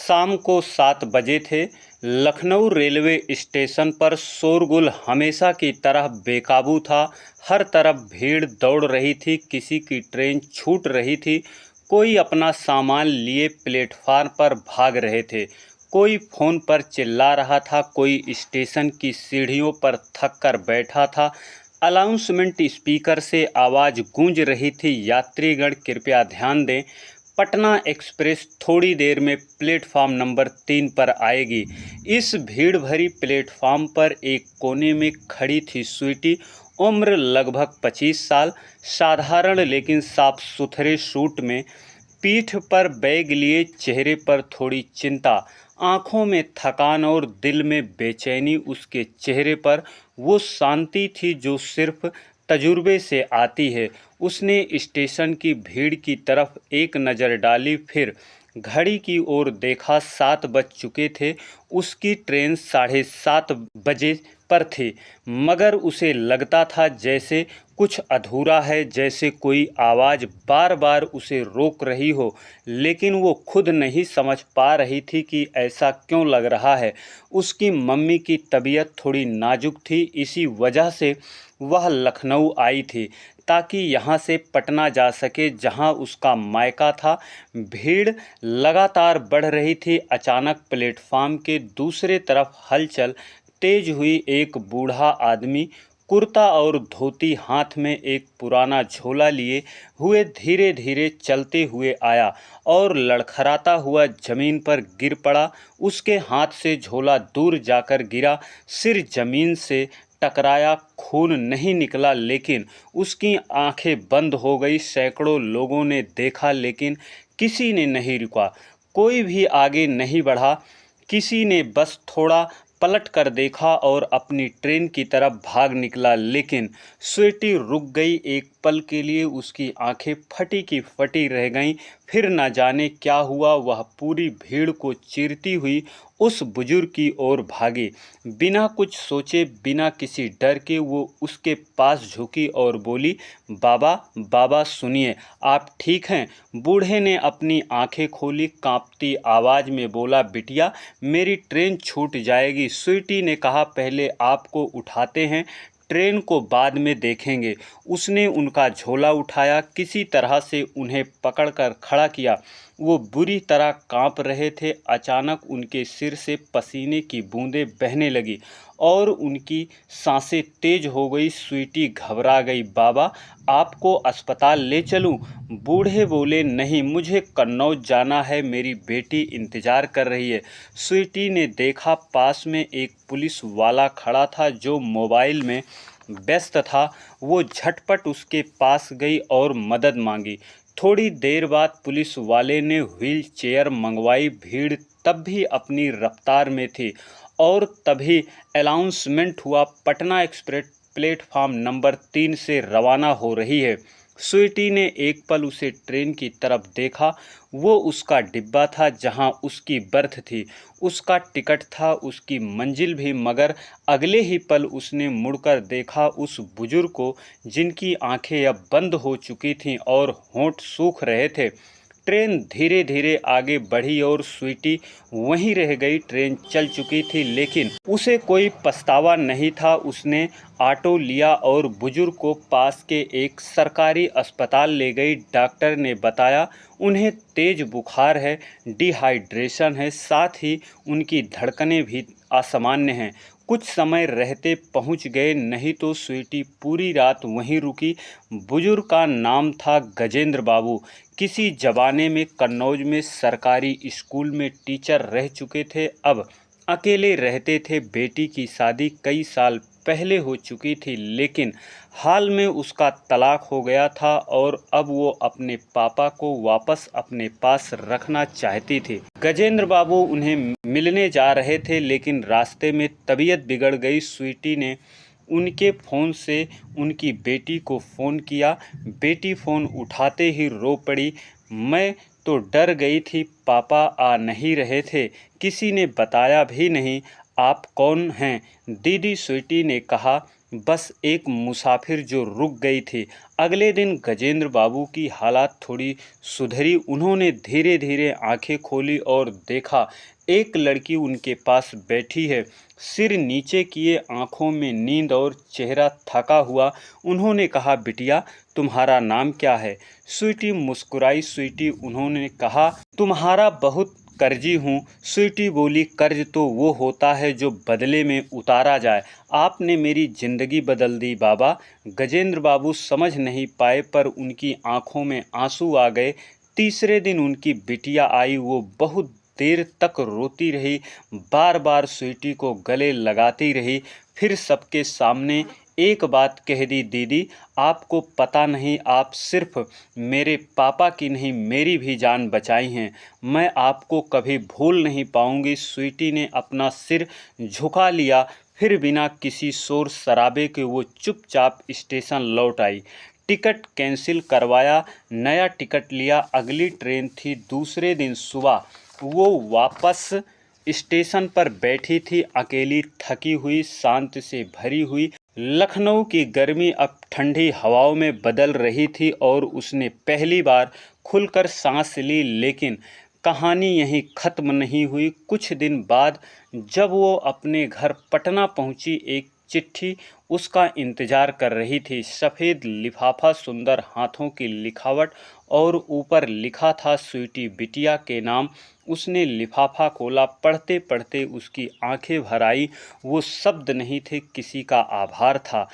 शाम को 7 बजे थे। लखनऊ रेलवे स्टेशन पर शोरगुल हमेशा की तरह बेकाबू था। हर तरफ भीड़ दौड़ रही थी, किसी की ट्रेन छूट रही थी, कोई अपना सामान लिए प्लेटफार्म पर भाग रहे थे, कोई फ़ोन पर चिल्ला रहा था, कोई स्टेशन की सीढ़ियों पर थक कर बैठा था। अनाउंसमेंट स्पीकर से आवाज़ गूंज रही थी, यात्रीगण कृपया ध्यान दें, पटना एक्सप्रेस थोड़ी देर में प्लेटफार्म नंबर 3 पर आएगी। इस भीड़ भरी प्लेटफार्म पर एक कोने में खड़ी थी स्वीटी। उम्र लगभग 25 साल, साधारण लेकिन साफ सुथरे सूट में, पीठ पर बैग लिए, चेहरे पर थोड़ी चिंता, आंखों में थकान और दिल में बेचैनी। उसके चेहरे पर वो शांति थी जो सिर्फ तजुर्बे से आती है। उसने स्टेशन की भीड़ की तरफ एक नज़र डाली, फिर घड़ी की ओर देखा। 7 बज चुके थे। उसकी ट्रेन 7:30 बजे पर थी, मगर उसे लगता था जैसे कुछ अधूरा है, जैसे कोई आवाज़ बार बार उसे रोक रही हो, लेकिन वो खुद नहीं समझ पा रही थी कि ऐसा क्यों लग रहा है। उसकी मम्मी की तबीयत थोड़ी नाजुक थी, इसी वजह से वह लखनऊ आई थी ताकि यहाँ से पटना जा सके जहाँ उसका मायका था। भीड़ लगातार बढ़ रही थी। अचानक प्लेटफार्म के दूसरे तरफ हलचल तेज हुई। एक बूढ़ा आदमी कुर्ता और धोती, हाथ में एक पुराना झोला लिए हुए, धीरे धीरे चलते हुए आया और लड़खड़ाता हुआ जमीन पर गिर पड़ा। उसके हाथ से झोला दूर जाकर गिरा, सिर जमीन से टकराया। खून नहीं निकला, लेकिन उसकी आंखें बंद हो गई। सैकड़ों लोगों ने देखा, लेकिन किसी ने नहीं रुका, कोई भी आगे नहीं बढ़ा। किसी ने बस थोड़ा पलट कर देखा और अपनी ट्रेन की तरफ भाग निकला, लेकिन स्वीटी रुक गई। एक पल के लिए उसकी आंखें फटी की फटी रह गईं। फिर न जाने क्या हुआ, वह पूरी भीड़ को चीरती हुई उस बुजुर्ग की ओर भागी। बिना कुछ सोचे, बिना किसी डर के वो उसके पास झुकी और बोली, बाबा बाबा सुनिए, आप ठीक हैं? बूढ़े ने अपनी आंखें खोली, कांपती आवाज़ में बोला, बिटिया मेरी ट्रेन छूट जाएगी। स्वीटी ने कहा, पहले आपको उठाते हैं, ट्रेन को बाद में देखेंगे। उसने उनका झोला उठाया, किसी तरह से उन्हें पकड़कर खड़ा किया। वो बुरी तरह कांप रहे थे। अचानक उनके सिर से पसीने की बूंदें बहने लगी और उनकी सांसें तेज हो गई। स्वीटी घबरा गई। बाबा आपको अस्पताल ले चलूं? बूढ़े बोले, नहीं, मुझे कन्नौज जाना है, मेरी बेटी इंतज़ार कर रही है। स्वीटी ने देखा, पास में एक पुलिस वाला खड़ा था जो मोबाइल में व्यस्त था। वो झटपट उसके पास गई और मदद मांगी। थोड़ी देर बाद पुलिस वाले ने व्हील चेयर मंगवाई। भीड़ तब भी अपनी रफ्तार में थी और तभी अनाउंसमेंट हुआ, पटना एक्सप्रेस प्लेटफार्म नंबर 3 से रवाना हो रही है। स्वीटी ने एक पल उसे ट्रेन की तरफ देखा। वो उसका डिब्बा था जहां उसकी बर्थ थी, उसका टिकट था, उसकी मंजिल भी। मगर अगले ही पल उसने मुड़कर देखा उस बुजुर्ग को जिनकी आंखें अब बंद हो चुकी थीं और होंठ सूख रहे थे। ट्रेन धीरे धीरे आगे बढ़ी और स्वीटी वहीं रह गई। ट्रेन चल चुकी थी, लेकिन उसे कोई पछतावा नहीं था। उसने ऑटो लिया और बुजुर्ग को पास के एक सरकारी अस्पताल ले गई। डॉक्टर ने बताया उन्हें तेज बुखार है, डिहाइड्रेशन है, साथ ही उनकी धड़कनें भी असामान्य हैं। कुछ समय रहते पहुंच गए, नहीं तो स्वीटी पूरी रात वहीं रुकी। बुजुर्ग का नाम था गजेंद्र बाबू। किसी ज़माने में कन्नौज में सरकारी स्कूल में टीचर रह चुके थे, अब अकेले रहते थे। बेटी की शादी कई साल पहले हो चुकी थी, लेकिन हाल में उसका तलाक हो गया था और अब वो अपने पापा को वापस अपने पास रखना चाहती थी। गजेंद्र बाबू उन्हें मिलने जा रहे थे, लेकिन रास्ते में तबीयत बिगड़ गई। स्वीटी ने उनके फ़ोन से उनकी बेटी को फ़ोन किया। बेटी फ़ोन उठाते ही रो पड़ी, मैं तो डर गई थी, पापा आ नहीं रहे थे, किसी ने बताया भी नहीं। आप कौन हैं दीदी? स्वीटी ने कहा, बस एक मुसाफिर जो रुक गई थी। अगले दिन गजेंद्र बाबू की हालात थोड़ी सुधरी। उन्होंने धीरे धीरे आंखें खोली और देखा एक लड़की उनके पास बैठी है, सिर नीचे किए, आंखों में नींद और चेहरा थका हुआ। उन्होंने कहा, बिटिया तुम्हारा नाम क्या है? स्वीटी मुस्कुराई। स्वीटी, उन्होंने कहा, तुम्हारा बहुत कर्जी हूँ। स्वीटी बोली, कर्ज तो वो होता है जो बदले में उतारा जाए। आपने मेरी जिंदगी बदल दी बाबा। गजेंद्र बाबू समझ नहीं पाए, पर उनकी आंखों में आंसू आ गए। तीसरे दिन उनकी बिटिया आई। वो बहुत देर तक रोती रही, बार बार स्वीटी को गले लगाती रही। फिर सबके सामने एक बात कह दी, दीदी आपको पता नहीं, आप सिर्फ मेरे पापा की नहीं मेरी भी जान बचाई हैं। मैं आपको कभी भूल नहीं पाऊंगी। स्वीटी ने अपना सिर झुका लिया। फिर बिना किसी शोर शराबे के वो चुपचाप स्टेशन लौट आई। टिकट कैंसिल करवाया, नया टिकट लिया। अगली ट्रेन थी दूसरे दिन सुबह। वो वापस स्टेशन पर बैठी थी, अकेली, थकी हुई, शांत से भरी हुई। लखनऊ की गर्मी अब ठंडी हवाओं में बदल रही थी और उसने पहली बार खुलकर सांस ली। लेकिन कहानी यहीं ख़त्म नहीं हुई। कुछ दिन बाद जब वो अपने घर पटना पहुंची, एक चिट्ठी उसका इंतज़ार कर रही थी। सफ़ेद लिफाफा, सुंदर हाथों की लिखावट और ऊपर लिखा था स्वीटी बिटिया के नाम। उसने लिफाफा खोला। पढ़ते पढ़ते उसकी आंखें भर आई। वो शब्द नहीं थे, किसी का आभार था,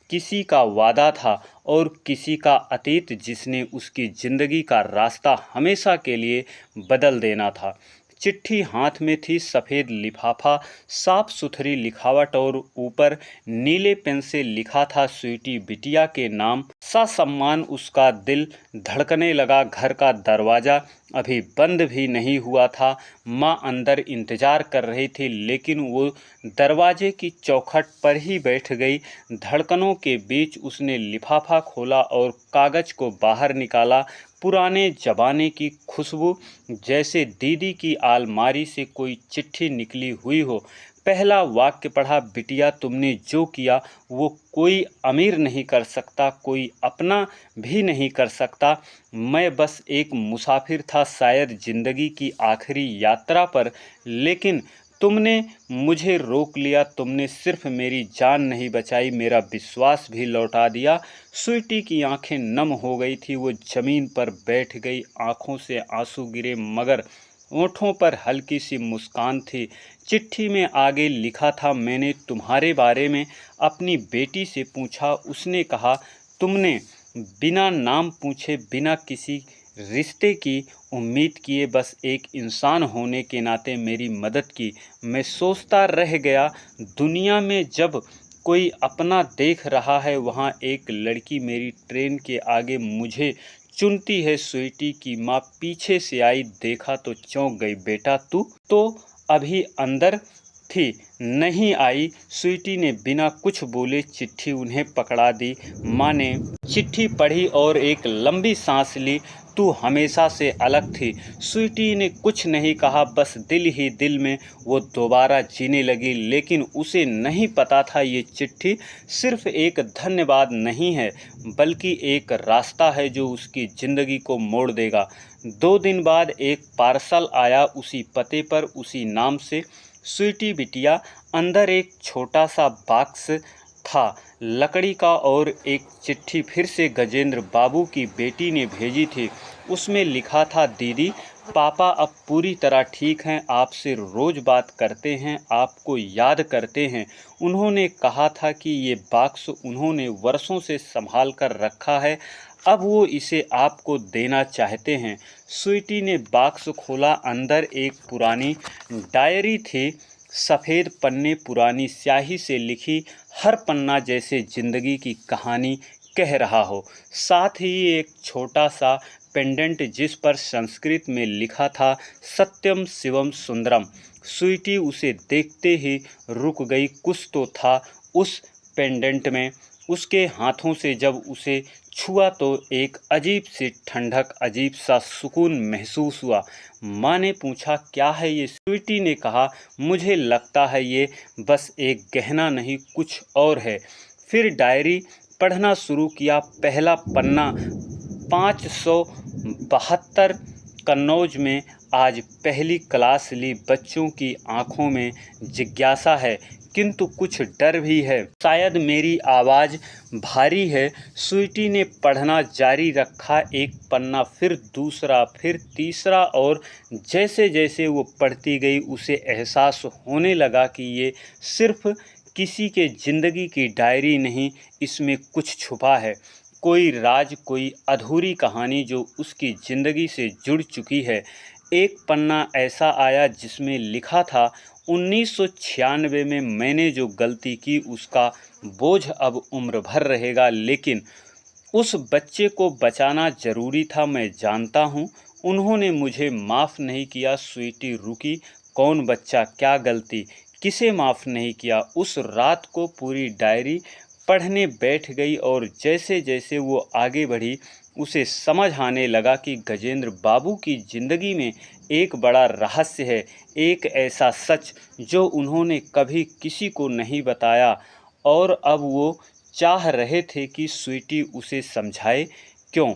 किसी का वादा था और किसी का अतीत जिसने उसकी ज़िंदगी का रास्ता हमेशा के लिए बदल देना था। चिट्ठी हाथ में थी, सफ़ेद लिफाफा, साफ सुथरी लिखावट और ऊपर नीले पेन से लिखा था स्वीटी बिटिया के नाम। ससम्मान उसका दिल धड़कने लगा। घर का दरवाज़ा अभी बंद भी नहीं हुआ था। माँ अंदर इंतज़ार कर रही थी, लेकिन वो दरवाजे की चौखट पर ही बैठ गई। धड़कनों के बीच उसने लिफाफा खोला और कागज़ को बाहर निकाला। पुराने ज़माने की खुशबू, जैसे दीदी की अलमारी से कोई चिट्ठी निकली हुई हो। पहला वाक्य पढ़ा, बिटिया तुमने जो किया वो कोई अमीर नहीं कर सकता, कोई अपना भी नहीं कर सकता। मैं बस एक मुसाफिर था, शायद ज़िंदगी की आखिरी यात्रा पर, लेकिन तुमने मुझे रोक लिया। तुमने सिर्फ मेरी जान नहीं बचाई, मेरा विश्वास भी लौटा दिया। स्वीटी की आंखें नम हो गई थी। वो ज़मीन पर बैठ गई। आंखों से आंसू गिरे, मगर होठों पर हल्की सी मुस्कान थी। चिट्ठी में आगे लिखा था, मैंने तुम्हारे बारे में अपनी बेटी से पूछा। उसने कहा तुमने बिना नाम पूछे, बिना किसी रिश्ते की उम्मीद किए, बस एक इंसान होने के नाते मेरी मदद की। मैं सोचता रह गया, दुनिया में जब कोई अपना देख रहा है, वहाँ एक लड़की मेरी ट्रेन के आगे मुझे चुनती है। स्वीटी की माँ पीछे से आई, देखा तो चौंक गई। बेटा तू तो अभी अंदर थी, नहीं आई? स्वीटी ने बिना कुछ बोले चिट्ठी उन्हें पकड़ा दी। माँ ने चिट्ठी पढ़ी और एक लंबी सांस ली। तू हमेशा से अलग थी। स्वीटी ने कुछ नहीं कहा, बस दिल ही दिल में वो दोबारा जीने लगी। लेकिन उसे नहीं पता था ये चिट्ठी सिर्फ एक धन्यवाद नहीं है, बल्कि एक रास्ता है जो उसकी ज़िंदगी को मोड़ देगा। 2 दिन बाद एक पार्सल आया, उसी पते पर, उसी नाम से, स्वीटी बिटिया। अंदर एक छोटा सा बॉक्स था, लकड़ी का, और एक चिट्ठी फिर से गजेंद्र बाबू की बेटी ने भेजी थी। उसमें लिखा था, दीदी पापा अब पूरी तरह ठीक हैं, आपसे रोज़ बात करते हैं, आपको याद करते हैं। उन्होंने कहा था कि ये बॉक्स उन्होंने वर्षों से संभाल कर रखा है, अब वो इसे आपको देना चाहते हैं। स्वीटी ने बॉक्स खोला। अंदर एक पुरानी डायरी थी, सफ़ेद पन्ने, पुरानी स्याही से लिखी, हर पन्ना जैसे ज़िंदगी की कहानी कह रहा हो। साथ ही एक छोटा सा पेंडेंट जिस पर संस्कृत में लिखा था, सत्यम शिवम सुंदरम। स्वीटी उसे देखते ही रुक गई। कुछ तो था उस पेंडेंट में। उसके हाथों से जब उसे छुआ तो एक अजीब सी ठंडक, अजीब सा सुकून महसूस हुआ। माँ ने पूछा, क्या है ये? स्वीटी ने कहा, मुझे लगता है ये बस एक गहना नहीं, कुछ और है। फिर डायरी पढ़ना शुरू किया। पहला पन्ना 572। कन्नौज में आज पहली क्लास ली। बच्चों की आंखों में जिज्ञासा है, किंतु कुछ डर भी है। शायद मेरी आवाज़ भारी है। स्वीटी ने पढ़ना जारी रखा। एक पन्ना, फिर दूसरा, फिर तीसरा, और जैसे जैसे वो पढ़ती गई उसे एहसास होने लगा कि ये सिर्फ किसी के ज़िंदगी की डायरी नहीं, इसमें कुछ छुपा है, कोई राज, कोई अधूरी कहानी जो उसकी ज़िंदगी से जुड़ चुकी है। एक पन्ना ऐसा आया जिसमें लिखा था, 1996 में मैंने जो गलती की उसका बोझ अब उम्र भर रहेगा, लेकिन उस बच्चे को बचाना ज़रूरी था। मैं जानता हूँ उन्होंने मुझे माफ़ नहीं किया। स्वीटी रुकी। कौन बच्चा, क्या गलती, किसे माफ़ नहीं किया? उस रात को पूरी डायरी पढ़ने बैठ गई और जैसे जैसे वो आगे बढ़ी उसे समझ आने लगा कि गजेंद्र बाबू की ज़िंदगी में एक बड़ा रहस्य है, एक ऐसा सच जो उन्होंने कभी किसी को नहीं बताया, और अब वो चाह रहे थे कि स्वीटी उसे समझाए। क्यों?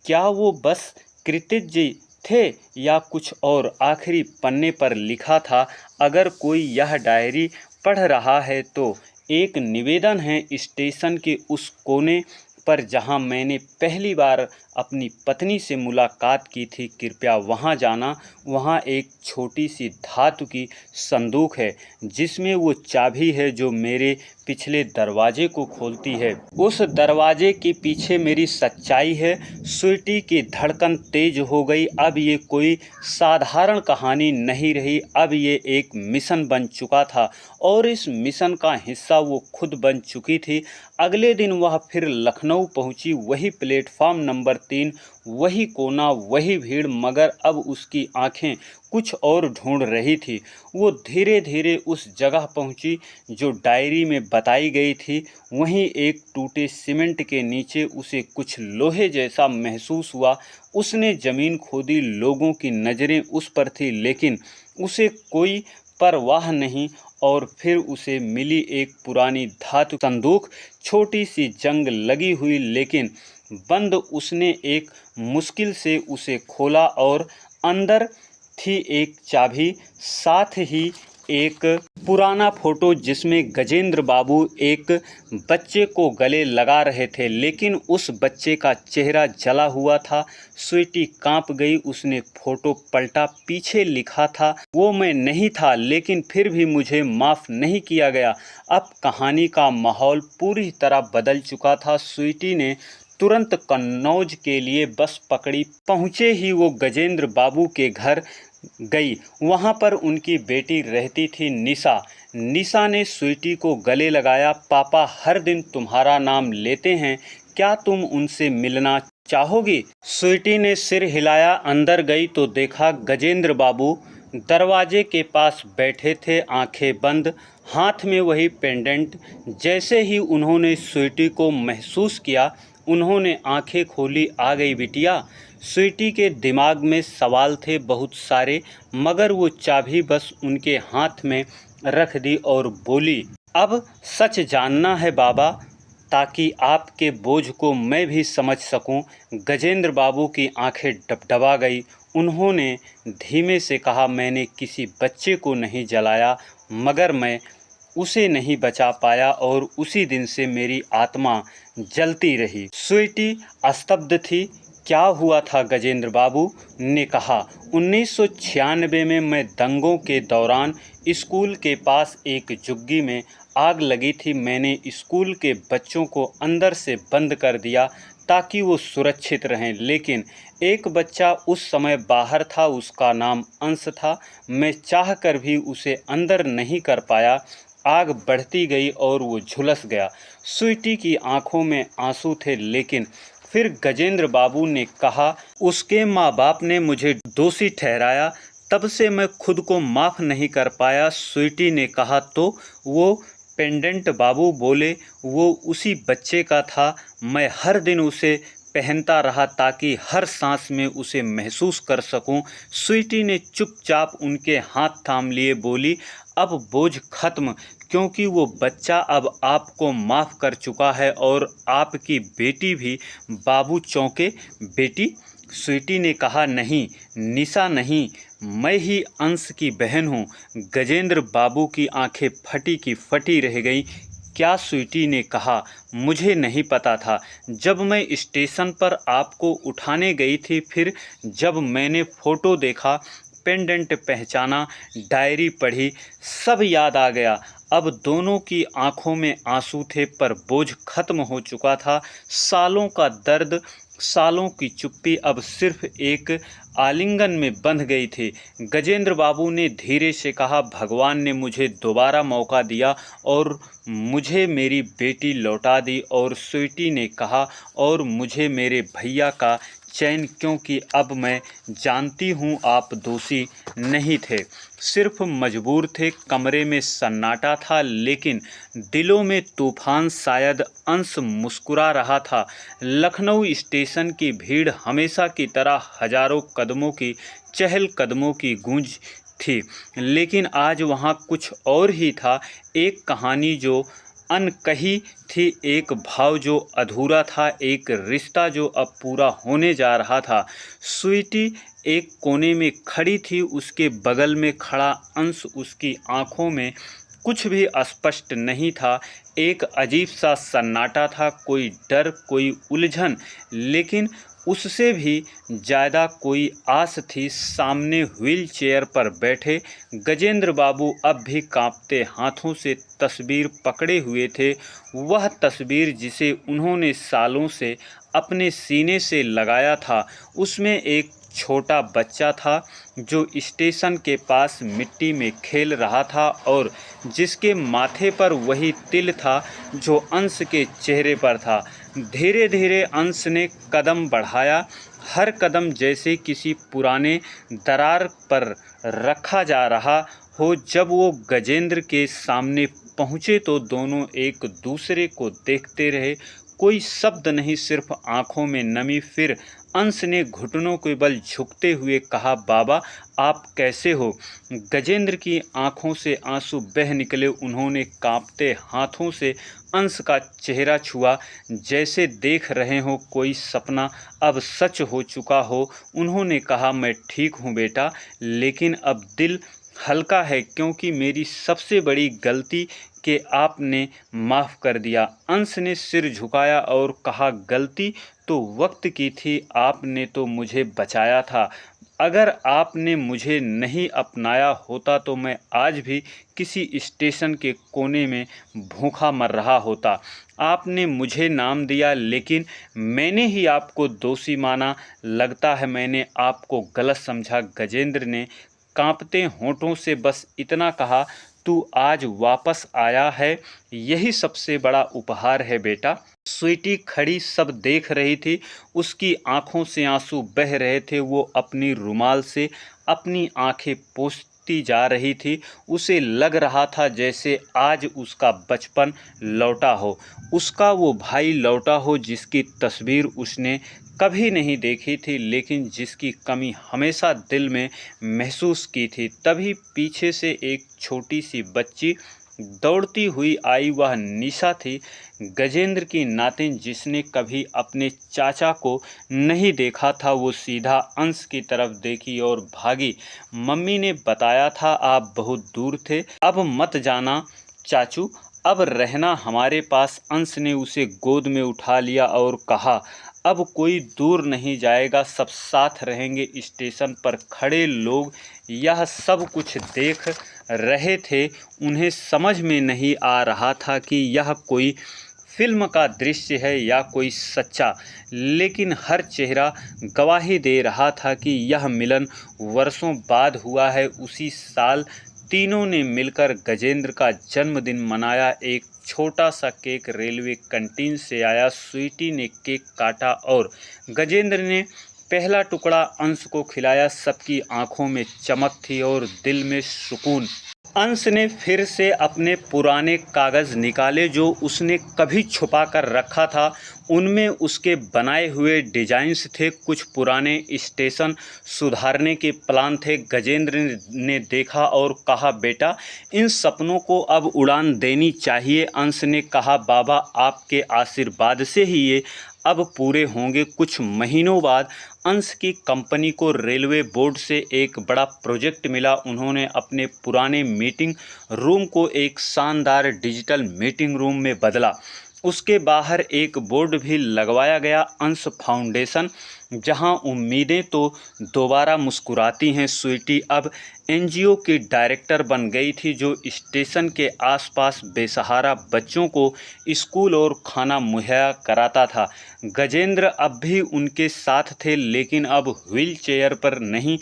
क्या वो बस कृतज्ञ थे या कुछ और? आखिरी पन्ने पर लिखा था, अगर कोई यह डायरी पढ़ रहा है तो एक निवेदन है, स्टेशन के उस कोने पर जहां मैंने पहली बार अपनी पत्नी से मुलाकात की थी, कृपया वहां जाना। वहां एक छोटी सी धातु की संदूक है जिसमें वो चाबी है जो मेरे पिछले दरवाजे को खोलती है। उस दरवाजे के पीछे मेरी सच्चाई है। स्वीटी की धड़कन तेज हो गई। अब ये कोई साधारण कहानी नहीं रही, अब ये एक मिशन बन चुका था और इस मिशन का हिस्सा वो खुद बन चुकी थी। अगले दिन वह फिर लखनऊ पहुंची। वही प्लेटफॉर्म नंबर 3, वही कोना, वही भीड़, मगर अब उसकी आंखें कुछ और ढूंढ रही थी। वो धीरे धीरे उस जगह पहुंची जो डायरी में बताई गई थी। वहीं एक टूटे सीमेंट के नीचे उसे कुछ लोहे जैसा महसूस हुआ। उसने ज़मीन खोदी, लोगों की नज़रें उस पर थी, लेकिन उसे कोई परवाह नहीं। और फिर उसे मिली एक पुरानी धातु संदूक, छोटी सी जंग लगी हुई लेकिन बंद। उसने एक मुश्किल से उसे खोला और अंदर थी एक चाबी, साथ ही एक पुराना फोटो जिसमें गजेंद्र बाबू एक बच्चे को गले लगा रहे थे, लेकिन उस बच्चे का चेहरा जला हुआ था। स्वीटी कांप गई। उसने फोटो पलटा। पीछे लिखा था, वो मैं नहीं था, लेकिन फिर भी मुझे माफ़ नहीं किया गया। अब कहानी का माहौल पूरी तरह बदल चुका था। स्वीटी ने तुरंत कन्नौज के लिए बस पकड़ी। पहुँचे ही वो गजेंद्र बाबू के घर गई। वहाँ पर उनकी बेटी रहती थी, निशा। निशा ने स्वीटी को गले लगाया। पापा हर दिन तुम्हारा नाम लेते हैं, क्या तुम उनसे मिलना चाहोगी? स्वीटी ने सिर हिलाया। अंदर गई तो देखा गजेंद्र बाबू दरवाजे के पास बैठे थे, आंखें बंद, हाथ में वही पेंडेंट। जैसे ही उन्होंने स्वीटी को महसूस किया, उन्होंने आंखें खोली। आ गई बिटिया? स्वीटी के दिमाग में सवाल थे बहुत सारे, मगर वो चाबी बस उनके हाथ में रख दी और बोली, अब सच जानना है बाबा, ताकि आपके बोझ को मैं भी समझ सकूं। गजेंद्र बाबू की आंखें डबडबा गई। उन्होंने धीमे से कहा, मैंने किसी बच्चे को नहीं जलाया, मगर मैं उसे नहीं बचा पाया और उसी दिन से मेरी आत्मा जलती रही। स्वीटी स्तब्ध थी। क्या हुआ था? गजेंद्र बाबू ने कहा, 1996 में मैं दंगों के दौरान स्कूल के पास एक झुग्गी में आग लगी थी। मैंने स्कूल के बच्चों को अंदर से बंद कर दिया ताकि वो सुरक्षित रहें, लेकिन एक बच्चा उस समय बाहर था। उसका नाम अंश था। मैं चाहकर भी उसे अंदर नहीं कर पाया। आग बढ़ती गई और वो झुलस गया। स्वीटी की आंखों में आंसू थे, लेकिन फिर गजेंद्र बाबू ने कहा, उसके माँ बाप ने मुझे दोषी ठहराया, तब से मैं खुद को माफ़ नहीं कर पाया। स्वीटी ने कहा, तो वो पेंडेंट बाबू बोले, वो उसी बच्चे का था। मैं हर दिन उसे पहनता रहा ताकि हर सांस में उसे महसूस कर सकूं। स्वीटी ने चुपचाप उनके हाथ थाम लिए बोली, अब बोझ खत्म, क्योंकि वो बच्चा अब आपको माफ़ कर चुका है और आपकी बेटी भी। बाबू चौंके। बेटी? स्वीटी ने कहा, नहीं निशा नहीं, मैं ही अंश की बहन हूँ। गजेंद्र बाबू की आंखें फटी की फटी रह गईं। क्या? स्वीटी ने कहा, मुझे नहीं पता था। जब मैं स्टेशन पर आपको उठाने गई थी, फिर जब मैंने फ़ोटो देखा, पेंडेंट पहचाना, डायरी पढ़ी, सब याद आ गया। अब दोनों की आंखों में आंसू थे, पर बोझ खत्म हो चुका था। सालों का दर्द, सालों की चुप्पी अब सिर्फ एक आलिंगन में बंध गई थी। गजेंद्र बाबू ने धीरे से कहा, भगवान ने मुझे दोबारा मौका दिया और मुझे मेरी बेटी लौटा दी। और स्वीटी ने कहा, और मुझे मेरे भैया का चैन, क्योंकि अब मैं जानती हूँ आप दोषी नहीं थे, सिर्फ मजबूर थे। कमरे में सन्नाटा था, लेकिन दिलों में तूफान। शायद अंश मुस्कुरा रहा था। लखनऊ स्टेशन की भीड़ हमेशा की तरह हजारों कदमों की चहलकदमों की गूंज थी, लेकिन आज वहाँ कुछ और ही था। एक कहानी जो अनकही थी, एक भाव जो अधूरा था, एक रिश्ता जो अब पूरा होने जा रहा था। स्वीटी एक कोने में खड़ी थी, उसके बगल में खड़ा अंश। उसकी आंखों में कुछ भी स्पष्ट नहीं था, एक अजीब सा सन्नाटा था, कोई डर, कोई उलझन, लेकिन उससे भी ज़्यादा कोई आस थी। सामने व्हील चेयर पर बैठे गजेंद्र बाबू अब भी कांपते हाथों से तस्वीर पकड़े हुए थे। वह तस्वीर जिसे उन्होंने सालों से अपने सीने से लगाया था। उसमें एक छोटा बच्चा था जो स्टेशन के पास मिट्टी में खेल रहा था और जिसके माथे पर वही तिल था जो अंश के चेहरे पर था। धीरे धीरे अंश ने कदम बढ़ाया, हर कदम जैसे किसी पुराने दरार पर रखा जा रहा हो। जब वो गजेंद्र के सामने पहुँचे तो दोनों एक दूसरे को देखते रहे, कोई शब्द नहीं, सिर्फ आंखों में नमी। फिर अंश ने घुटनों के बल झुकते हुए कहा, बाबा आप कैसे हो? गजेंद्र की आंखों से आंसू बह निकले। उन्होंने कांपते हाथों से अंश का चेहरा छुआ, जैसे देख रहे हो कोई सपना अब सच हो चुका हो। उन्होंने कहा, मैं ठीक हूँ बेटा, लेकिन अब दिल हल्का है, क्योंकि मेरी सबसे बड़ी गलती कि आपने माफ़ कर दिया। अंश ने सिर झुकाया और कहा, गलती तो वक्त की थी, आपने तो मुझे बचाया था। अगर आपने मुझे नहीं अपनाया होता तो मैं आज भी किसी स्टेशन के कोने में भूखा मर रहा होता। आपने मुझे नाम दिया, लेकिन मैंने ही आपको दोषी माना। लगता है मैंने आपको गलत समझा। गजेंद्र ने कांपते होठों से बस इतना कहा, तू आज वापस आया है, यही सबसे बड़ा उपहार है बेटा। स्वीटी खड़ी सब देख रही थी, उसकी आंखों से आंसू बह रहे थे। वो अपनी रुमाल से अपनी आंखें पोंछती जा रही थी। उसे लग रहा था जैसे आज उसका बचपन लौटा हो, उसका वो भाई लौटा हो जिसकी तस्वीर उसने कभी नहीं देखी थी, लेकिन जिसकी कमी हमेशा दिल में महसूस की थी। तभी पीछे से एक छोटी सी बच्ची दौड़ती हुई आई। वह निशा थी, गजेंद्र की नातिन, जिसने कभी अपने चाचा को नहीं देखा था। वो सीधा अंश की तरफ देखी और भागी। मम्मी ने बताया था आप बहुत दूर थे, अब मत जाना चाचू, अब रहना हमारे पास। अंश ने उसे गोद में उठा लिया और कहा, अब कोई दूर नहीं जाएगा, सब साथ रहेंगे। स्टेशन पर खड़े लोग यह सब कुछ देख रहे थे। उन्हें समझ में नहीं आ रहा था कि यह कोई फिल्म का दृश्य है या कोई सच्चा, लेकिन हर चेहरा गवाही दे रहा था कि यह मिलन वर्षों बाद हुआ है। उसी साल तीनों ने मिलकर गजेंद्र का जन्मदिन मनाया। एक छोटा सा केक रेलवे कैंटीन से आया। स्वीटी ने केक काटा और गजेंद्र ने पहला टुकड़ा अंश को खिलाया। सबकी आंखों में चमक थी और दिल में सुकून। अंश ने फिर से अपने पुराने कागज़ निकाले जो उसने कभी छुपा कर रखा था। उनमें उसके बनाए हुए डिजाइन्स थे, कुछ पुराने स्टेशन सुधारने के प्लान थे। गजेंद्र ने देखा और कहा, बेटा, इन सपनों को अब उड़ान देनी चाहिए। अंश ने कहा, बाबा, आपके आशीर्वाद से ही ये अब पूरे होंगे। कुछ महीनों बाद अंश की कंपनी को रेलवे बोर्ड से एक बड़ा प्रोजेक्ट मिला। उन्होंने अपने पुराने मीटिंग रूम को एक शानदार डिजिटल मीटिंग रूम में बदला। उसके बाहर एक बोर्ड भी लगवाया गया, अंश फाउंडेशन, जहां उम्मीदें तो दोबारा मुस्कुराती हैं। स्वीटी अब एनजीओ की डायरेक्टर बन गई थी, जो स्टेशन के आसपास बेसहारा बच्चों को स्कूल और खाना मुहैया कराता था। गजेंद्र अब भी उनके साथ थे, लेकिन अब व्हील चेयर पर नहीं,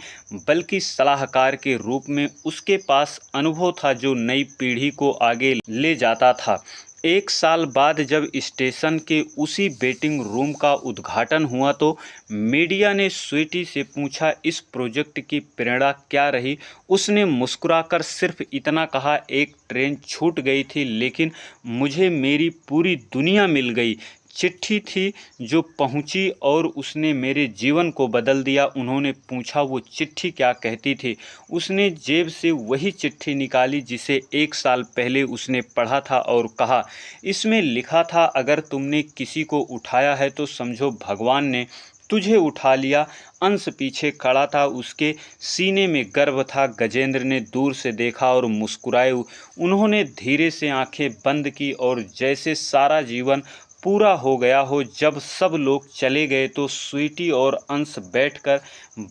बल्कि सलाहकार के रूप में। उसके पास अनुभव था जो नई पीढ़ी को आगे ले जाता था। एक साल बाद जब स्टेशन के उसी वेटिंग रूम का उद्घाटन हुआ तो मीडिया ने स्वीटी से पूछा, इस प्रोजेक्ट की प्रेरणा क्या रही? उसने मुस्कुराकर सिर्फ इतना कहा, एक ट्रेन छूट गई थी, लेकिन मुझे मेरी पूरी दुनिया मिल गई। चिट्ठी थी जो पहुंची और उसने मेरे जीवन को बदल दिया। उन्होंने पूछा, वो चिट्ठी क्या कहती थी? उसने जेब से वही चिट्ठी निकाली जिसे एक साल पहले उसने पढ़ा था और कहा, इसमें लिखा था, अगर तुमने किसी को उठाया है तो समझो भगवान ने तुझे उठा लिया। अंश पीछे खड़ा था, उसके सीने में गर्व था। गजेंद्र ने दूर से देखा और मुस्कुराए। उन्होंने धीरे से आंखें बंद की और जैसे सारा जीवन पूरा हो गया हो। जब सब लोग चले गए तो स्वीटी और अंश बैठकर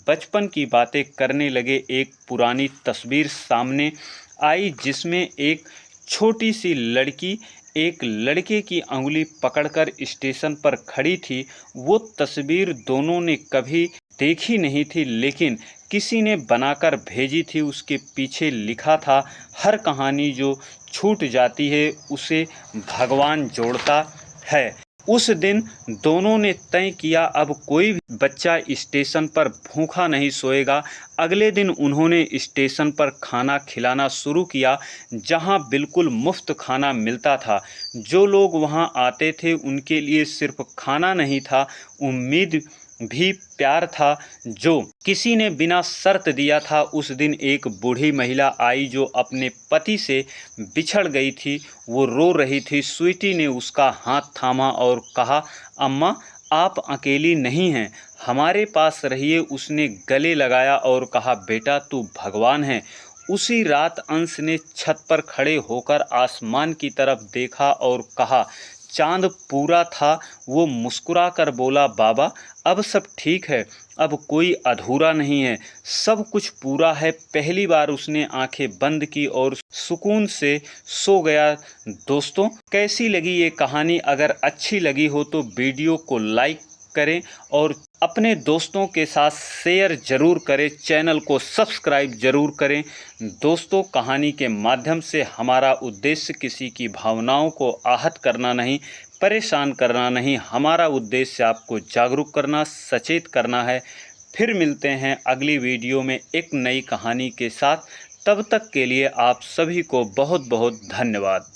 बचपन की बातें करने लगे। एक पुरानी तस्वीर सामने आई जिसमें एक छोटी सी लड़की एक लड़के की अंगुली पकड़कर स्टेशन पर खड़ी थी। वो तस्वीर दोनों ने कभी देखी नहीं थी, लेकिन किसी ने बनाकर भेजी थी। उसके पीछे लिखा था, हर कहानी जो छूट जाती है उसे भगवान जोड़ता है। उस दिन दोनों ने तय किया, अब कोई भी बच्चा स्टेशन पर भूखा नहीं सोएगा। अगले दिन उन्होंने स्टेशन पर खाना खिलाना शुरू किया, जहां बिल्कुल मुफ्त खाना मिलता था। जो लोग वहां आते थे उनके लिए सिर्फ खाना नहीं था, उम्मीद भी प्यार था जो किसी ने बिना शर्त दिया था। उस दिन एक बूढ़ी महिला आई जो अपने पति से बिछड़ गई थी। वो रो रही थी। स्वीटी ने उसका हाथ थामा और कहा, अम्मा, आप अकेली नहीं हैं, हमारे पास रहिए। उसने गले लगाया और कहा, बेटा, तू भगवान है। उसी रात अंश ने छत पर खड़े होकर आसमान की तरफ देखा और कहा, चांद पूरा था। वो मुस्कुराकर बोला, बाबा, अब सब ठीक है, अब कोई अधूरा नहीं है, सब कुछ पूरा है। पहली बार उसने आंखें बंद की और सुकून से सो गया। दोस्तों, कैसी लगी ये कहानी? अगर अच्छी लगी हो तो वीडियो को लाइक करें और अपने दोस्तों के साथ शेयर ज़रूर करें। चैनल को सब्सक्राइब ज़रूर करें। दोस्तों, कहानी के माध्यम से हमारा उद्देश्य किसी की भावनाओं को आहत करना नहीं, परेशान करना नहीं। हमारा उद्देश्य आपको जागरूक करना, सचेत करना है। फिर मिलते हैं अगली वीडियो में एक नई कहानी के साथ। तब तक के लिए आप सभी को बहुत बहुत धन्यवाद।